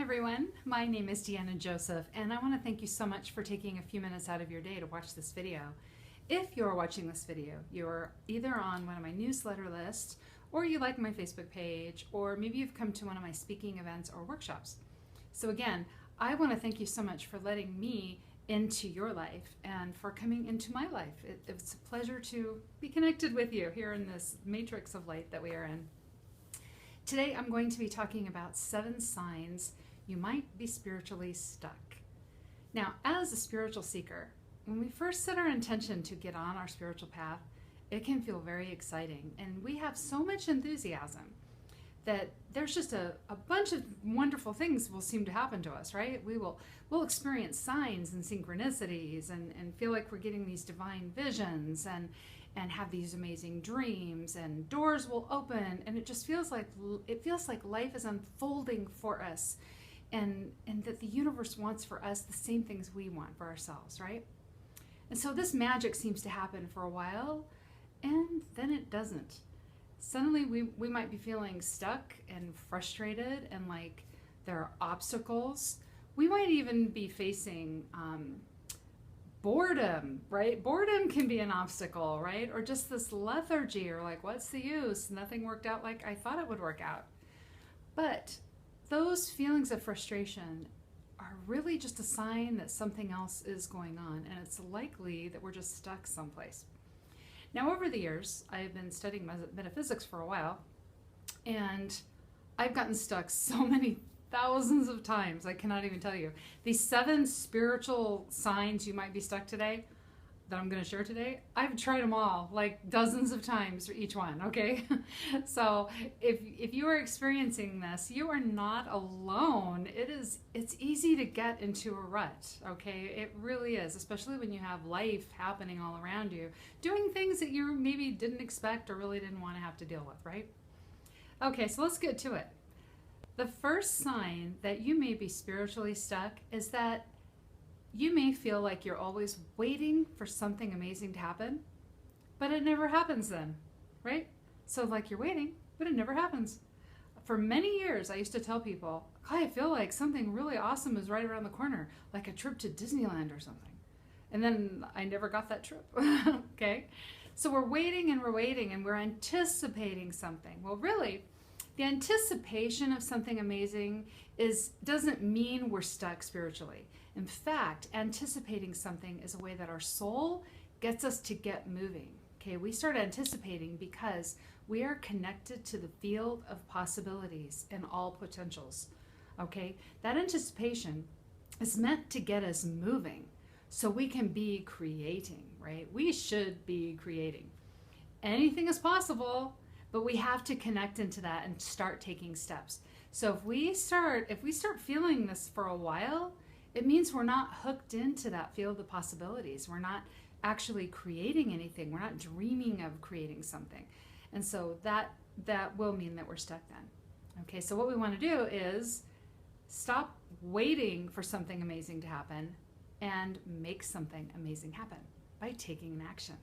everyone, my name is Deanna Joseph, and I want to thank you so much for taking a few minutes out of your day to watch this video. If you're watching this video, you're either on one of my newsletter lists, or you like my Facebook page, or maybe you've come to one of my speaking events or workshops. So again, I want to thank you so much for letting me into your life and for coming into my life. It's a pleasure to be connected with you here in this matrix of light that we are in. Today I'm going to be talking about 7 signs you might be spiritually stuck. Now, as a spiritual seeker, when we first set our intention to get on our spiritual path, it can feel very exciting, and we have so much enthusiasm that there's just a bunch of wonderful things will seem to happen to us, right? We'll experience signs and synchronicities and feel like we're getting these divine visions and have these amazing dreams, and doors will open, and it feels like life is unfolding for us, and that the universe wants for us the same things we want for ourselves, right? And so this magic seems to happen for a while, and then it doesn't. Suddenly we might be feeling stuck and frustrated, and like there are obstacles. We might even be facing boredom, right? Boredom can be an obstacle, right? Or just this lethargy, or like, what's the use? Nothing worked out like I thought it would work out. But those feelings of frustration are really just a sign that something else is going on, and it's likely that we're just stuck someplace. Now, over the years, I've been studying metaphysics for a while, and I've gotten stuck so many thousands of times, I cannot even tell you. These 7 spiritual signs you might be stuck today, that I'm going to share today, I've tried them all, like dozens of times for each one, okay? So if you are experiencing this, you are not alone. It's easy to get into a rut, okay? It really is, especially when you have life happening all around you, doing things that you maybe didn't expect or really didn't want to have to deal with, right? Okay, so let's get to it. The first sign that you may be spiritually stuck is that you may feel like you're always waiting for something amazing to happen, but it never happens then, right? So like you're waiting, but it never happens. For many years, I used to tell people, I feel like something really awesome is right around the corner, like a trip to Disneyland or something. And then I never got that trip, okay? So we're waiting and we're anticipating something. Well, really, the anticipation of something amazing doesn't mean we're stuck spiritually. In fact, anticipating something is a way that our soul gets us to get moving. Okay, we start anticipating because we are connected to the field of possibilities and all potentials. Okay, that anticipation is meant to get us moving so we can be creating, right? We should be creating. Anything is possible, but we have to connect into that and start taking steps. So if we start feeling this for a while, it means we're not hooked into that field of possibilities. We're not actually creating anything. We're not dreaming of creating something. And so that will mean that we're stuck then. Okay, so what we want to do is stop waiting for something amazing to happen and make something amazing happen by taking an action.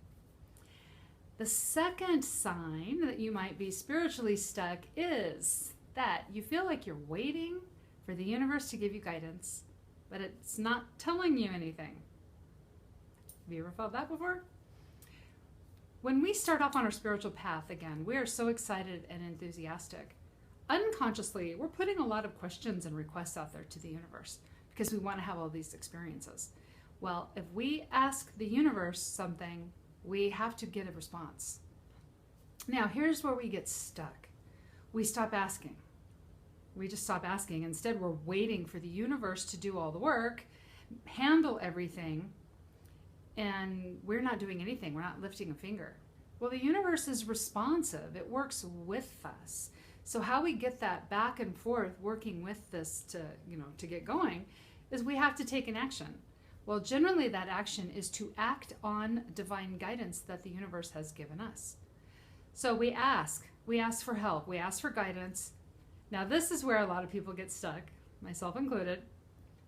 The second sign that you might be spiritually stuck is that you feel like you're waiting for the universe to give you guidance, but it's not telling you anything. Have you ever felt that before? When we start off on our spiritual path, again, we are so excited and enthusiastic. Unconsciously, we're putting a lot of questions and requests out there to the universe because we want to have all these experiences. Well, if we ask the universe something, we have to get a response. Now, here's where we get stuck. We stop asking. We just stop asking. Instead, we're waiting for the universe to do all the work, handle everything, and we're not doing anything. We're not lifting a finger. Well, the universe is responsive. It works with us. So how we get that back and forth working with this to get going is we have to take an action. Well, generally that action is to act on divine guidance that the universe has given us. So we ask for help, we ask for guidance. Now this is where a lot of people get stuck, myself included.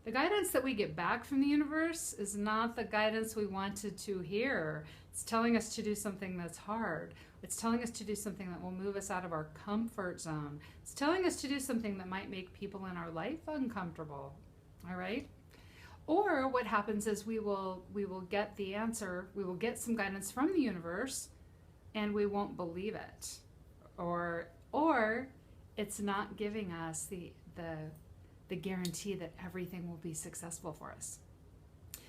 The guidance that we get back from the universe is not the guidance we wanted to hear. It's telling us to do something that's hard. It's telling us to do something that will move us out of our comfort zone. It's telling us to do something that might make people in our life uncomfortable. All right? Or what happens is we will get the answer, we will get some guidance from the universe, and we won't believe it. Or it's not giving us the guarantee that everything will be successful for us.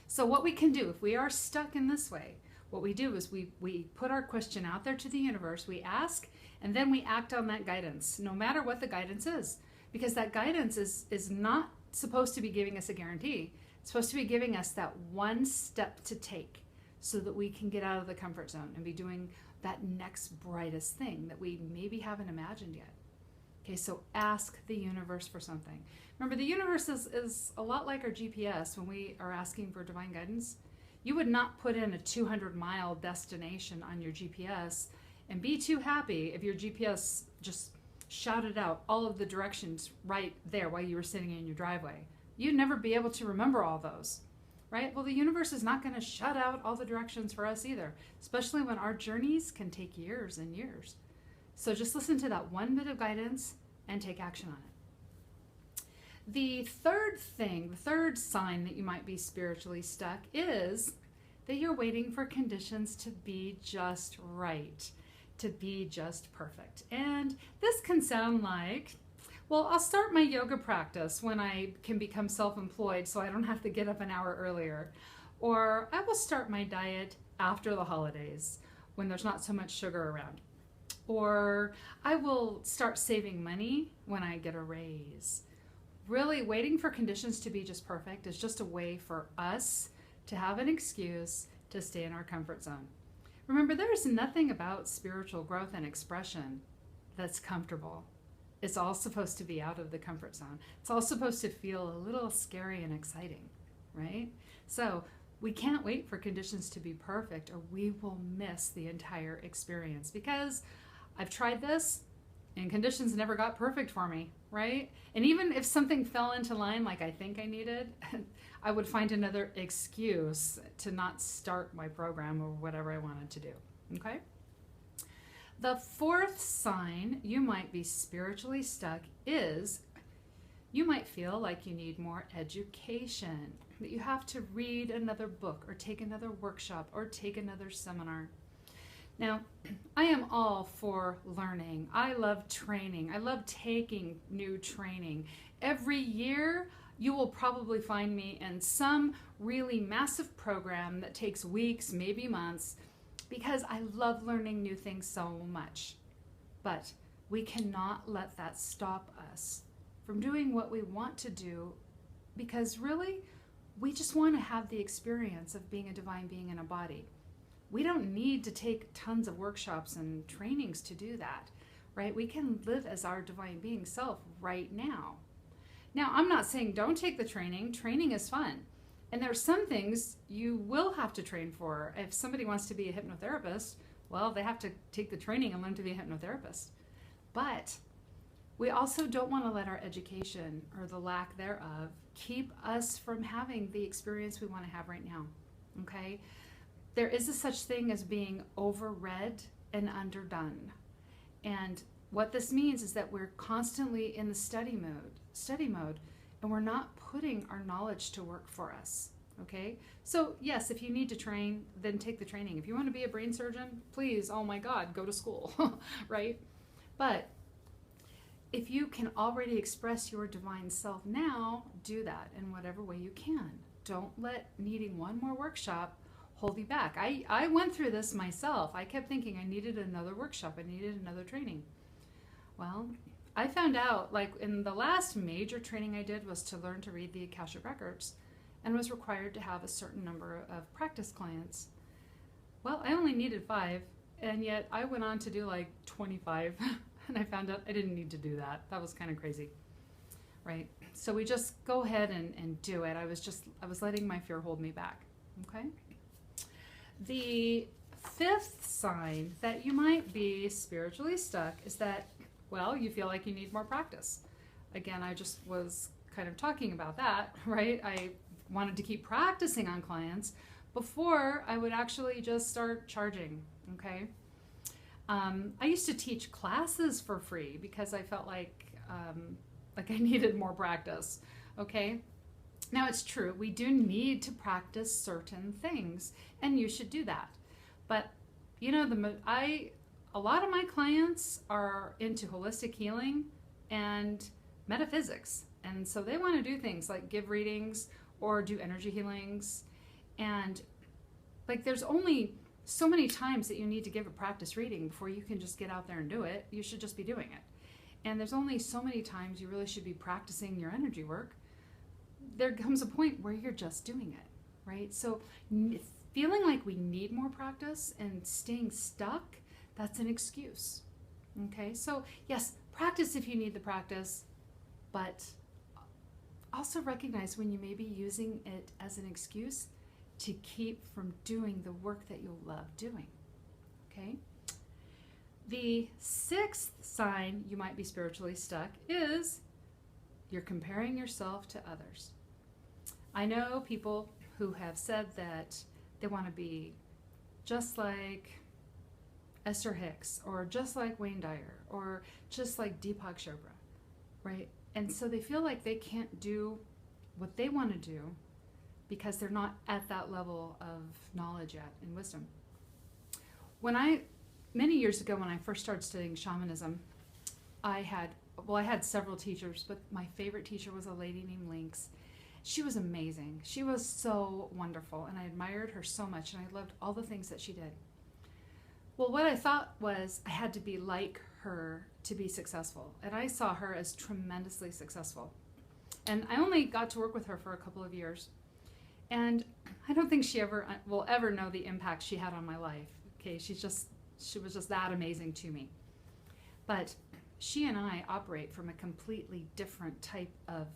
So what we can do if we are stuck in this way, what we do is we put our question out there to the universe, we ask, and then we act on that guidance, no matter what the guidance is. Because that guidance is not supposed to be giving us a guarantee. It's supposed to be giving us that one step to take so that we can get out of the comfort zone and be doing that next brightest thing that we maybe haven't imagined yet. Okay, so ask the universe for something. Remember, the universe is a lot like our GPS when we are asking for divine guidance. You would not put in a 200-mile destination on your GPS and be too happy if your GPS just shouted out all of the directions right there while you were sitting in your driveway. You'd never be able to remember all those, right? Well, the universe is not going to shut out all the directions for us either, especially when our journeys can take years and years. So just listen to that one bit of guidance and take action on it. The third sign that you might be spiritually stuck is that you're waiting for conditions to be just right, to be just perfect. And this can sound like, well, I'll start my yoga practice when I can become self-employed so I don't have to get up an hour earlier. Or I will start my diet after the holidays when there's not so much sugar around. Or I will start saving money when I get a raise. Really, waiting for conditions to be just perfect is just a way for us to have an excuse to stay in our comfort zone. Remember, there is nothing about spiritual growth and expression that's comfortable. It's all supposed to be out of the comfort zone. It's all supposed to feel a little scary and exciting, right? So we can't wait for conditions to be perfect or we will miss the entire experience, because I've tried this and conditions never got perfect for me, right? And even if something fell into line like I think I needed, I would find another excuse to not start my program or whatever I wanted to do, okay? The fourth sign you might be spiritually stuck is you might feel like you need more education, that you have to read another book or take another workshop or take another seminar. Now, I am all for learning. I love training. I love taking new training. Every year, you will probably find me in some really massive program that takes weeks, maybe months, because I love learning new things so much. But we cannot let that stop us from doing what we want to do, because really, we just want to have the experience of being a divine being in a body. We don't need to take tons of workshops and trainings to do that, right? We can live as our divine being self right now. Now, I'm not saying don't take the training. Training is fun. And there are some things you will have to train for. If somebody wants to be a hypnotherapist, well, they have to take the training and learn to be a hypnotherapist. But we also don't want to let our education or the lack thereof keep us from having the experience we want to have right now, okay? There is a such thing as being overread and underdone. And what this means is that we're constantly in the study mode, and we're not putting our knowledge to work for us, okay? So yes, if you need to train, then take the training. If you want to be a brain surgeon, please, oh my God, go to school, right? But if you can already express your divine self now, do that in whatever way you can. Don't let needing one more workshop hold you back. I went through this myself. I kept thinking I needed another workshop. I needed another training. Well, I found out, like, in the last major training I did was to learn to read the Akashic Records and was required to have a certain number of practice clients. Well, I only needed 5, and yet I went on to do like 25, and I found out I didn't need to do that. That was kind of crazy, right? So we just go ahead and do it. I was letting my fear hold me back, okay? The 5th sign that you might be spiritually stuck is that, well, you feel like you need more practice. Again, I just was kind of talking about that, right? I wanted to keep practicing on clients before I would actually just start charging, okay? I used to teach classes for free because I felt like I needed more practice. Okay. Now it's true, we do need to practice certain things, and you should do that. But you know, a lot of my clients are into holistic healing and metaphysics, and so they want to do things like give readings or do energy healings, and like there's only so many times that you need to give a practice reading before you can just get out there and do it. You should just be doing it. And there's only so many times you really should be practicing your energy work. There comes a point where you're just doing it, right? So feeling like we need more practice and staying stuck, that's an excuse. Okay, so yes, practice if you need the practice, but also recognize when you may be using it as an excuse to keep from doing the work that you love doing. Okay? The sixth sign you might be spiritually stuck is you're comparing yourself to others. I know people who have said that they want to be just like Esther Hicks, or just like Wayne Dyer, or just like Deepak Chopra, right? And so they feel like they can't do what they want to do because they're not at that level of knowledge yet and wisdom. Many years ago when I first started studying shamanism, I had several teachers, but my favorite teacher was a lady named Lynx. She was amazing. She was so wonderful, and I admired her so much, and I loved all the things that she did. Well, what I thought was I had to be like her to be successful, and I saw her as tremendously successful. And I only got to work with her for a couple of years, and I don't think she will ever know the impact she had on my life. Okay, she was just that amazing to me. But she and I operate from a completely different type of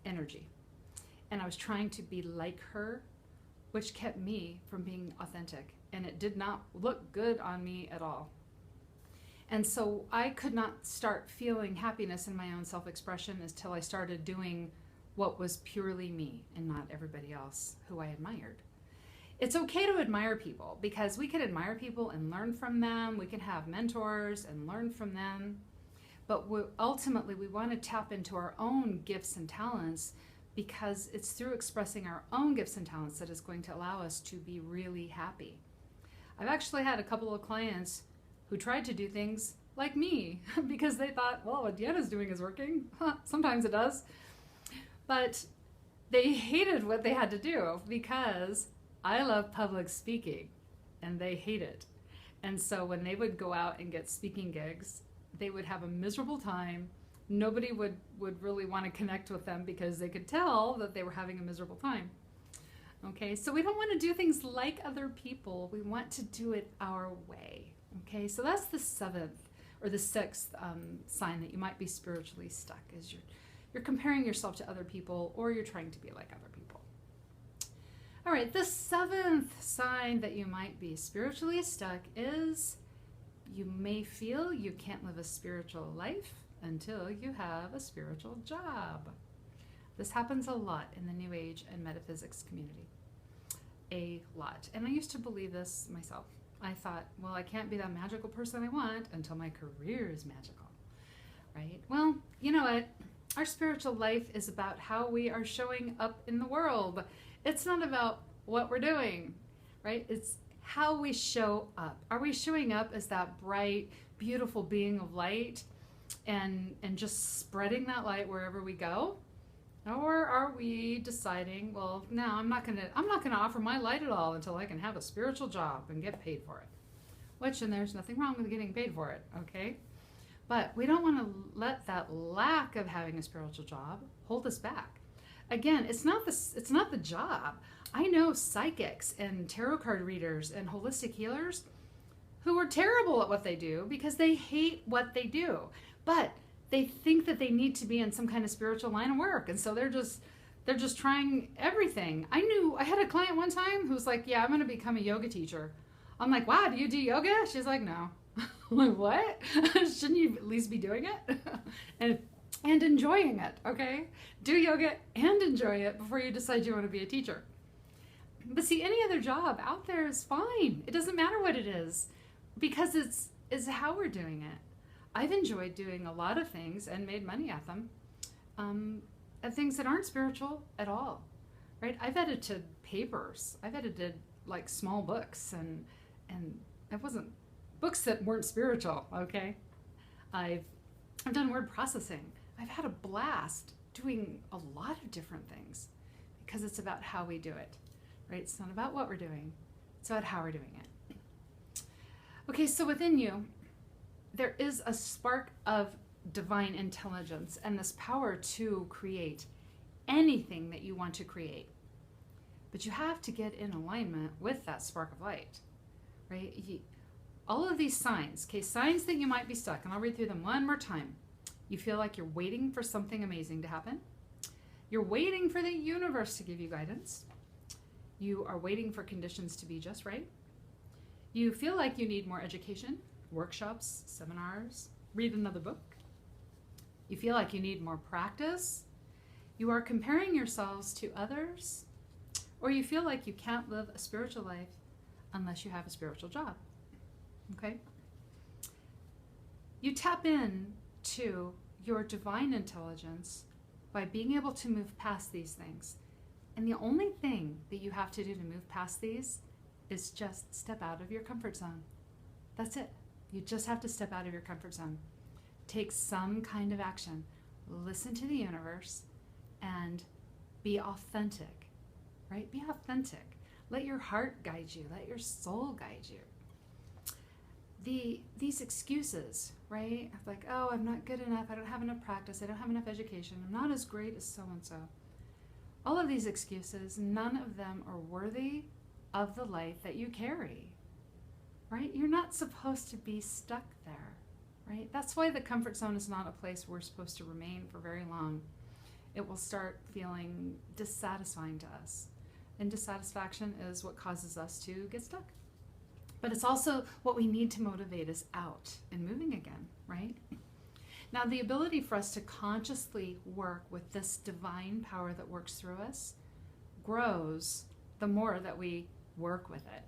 energy. And I was trying to be like her, which kept me from being authentic. And it did not look good on me at all. And so I could not start feeling happiness in my own self-expression until I started doing what was purely me and not everybody else who I admired. It's okay to admire people because we can admire people and learn from them. We can have mentors and learn from them. But ultimately, we want to tap into our own gifts and talents because it's through expressing our own gifts and talents that is going to allow us to be really happy. I've actually had a couple of clients who tried to do things like me because they thought, well, what Deanna's doing is working. Sometimes it does. But they hated what they had to do because I love public speaking and they hate it. And so when they would go out and get speaking gigs, they would have a miserable time. Nobody would really want to connect with them because they could tell that they were having a miserable time. Okay, so we don't want to do things like other people. We want to do it our way. Okay, so that's the seventh or the sixth sign that you might be spiritually stuck, is you're comparing yourself to other people or you're trying to be like other people. All right, the seventh sign that you might be spiritually stuck is you may feel you can't live a spiritual life until you have a spiritual job. This happens a lot in the New Age and metaphysics community. A lot. And I used to believe this myself. I thought, well, I can't be that magical person I want until my career is magical, right? Well, you know what? Our spiritual life is about how we are showing up in the world. It's not about what we're doing, right? It's how we show up. Are we showing up as that bright, beautiful being of light and just spreading that light wherever we go? Or are we deciding, well, no, I'm not gonna offer my light at all until I can have a spiritual job and get paid for it. And there's nothing wrong with getting paid for it, okay? But we don't want to let that lack of having a spiritual job hold us back. Again, it's not the job. I know psychics and tarot card readers and holistic healers who are terrible at what they do because they hate what they do. But they think that they need to be in some kind of spiritual line of work. And so they're just trying everything. I had a client one time who was like, yeah, I'm going to become a yoga teacher. I'm like, wow, do you do yoga? She's like, no. I'm like, what? Shouldn't you at least be doing it? and enjoying it, okay? Do yoga and enjoy it before you decide you want to be a teacher. But see, any other job out there is fine. It doesn't matter what it is. because it's how we're doing it. I've enjoyed doing a lot of things and made money at them, at things that aren't spiritual at all, right? I've edited papers. I've edited like small books, and it wasn't books that weren't spiritual. Okay, I've done word processing. I've had a blast doing a lot of different things because it's about how we do it, right? It's not about what we're doing. It's about how we're doing it. Okay, so within you, there is a spark of divine intelligence and this power to create anything that you want to create. But you have to get in alignment with that spark of light, right? All of these signs, okay, signs that you might be stuck, and I'll read through them one more time. You feel like you're waiting for something amazing to happen. You're waiting for the universe to give you guidance. You are waiting for conditions to be just right. You feel like you need more education, workshops, seminars, read another book. You feel like you need more practice. You are comparing yourselves to others, or you feel like you can't live a spiritual life unless you have a spiritual job. Okay? You tap in to your divine intelligence by being able to move past these things. And the only thing that you have to do to move past these is just step out of your comfort zone. That's it. You just have to step out of your comfort zone. Take some kind of action. Listen to the universe and be authentic, right? Be authentic. Let your heart guide you. Let your soul guide you. These excuses, right? Like, oh, I'm not good enough. I don't have enough practice. I don't have enough education. I'm not as great as so-and-so. All of these excuses, none of them are worthy of the light that you carry, right? You're not supposed to be stuck there, right? That's why the comfort zone is not a place we're supposed to remain for very long. It will start feeling dissatisfying to us. And dissatisfaction is what causes us to get stuck. But it's also what we need to motivate us out and moving again, right? Now, the ability for us to consciously work with this divine power that works through us grows the more that we work with it,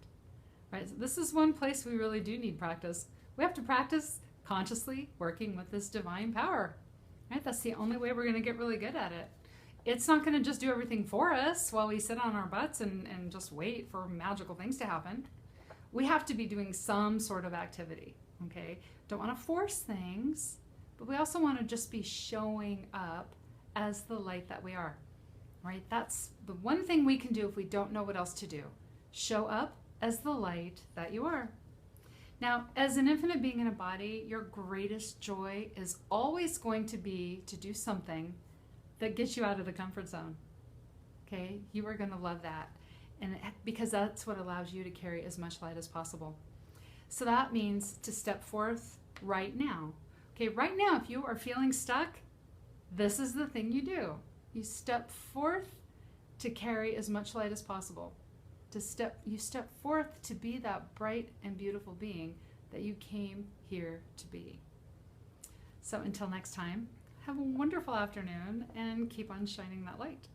right? So this is one place we really do need practice. We have to practice consciously working with this divine power, right? That's the only way we're going to get really good at it. It's not going to just do everything for us while we sit on our butts and just wait for magical things to happen. We have to be doing some sort of activity, okay? Don't want to force things, but we also want to just be showing up as the light that we are, right? That's the one thing we can do if we don't know what else to do. Show up as the light that you are. Now, as an infinite being in a body, your greatest joy is always going to be to do something that gets you out of the comfort zone, okay? You are going to love that. And because that's what allows you to carry as much light as possible. So that means to step forth right now. Okay, right now, if you are feeling stuck, this is the thing you do. You step forth to carry as much light as possible. You step forth to be that bright and beautiful being that you came here to be. So until next time, have a wonderful afternoon and keep on shining that light.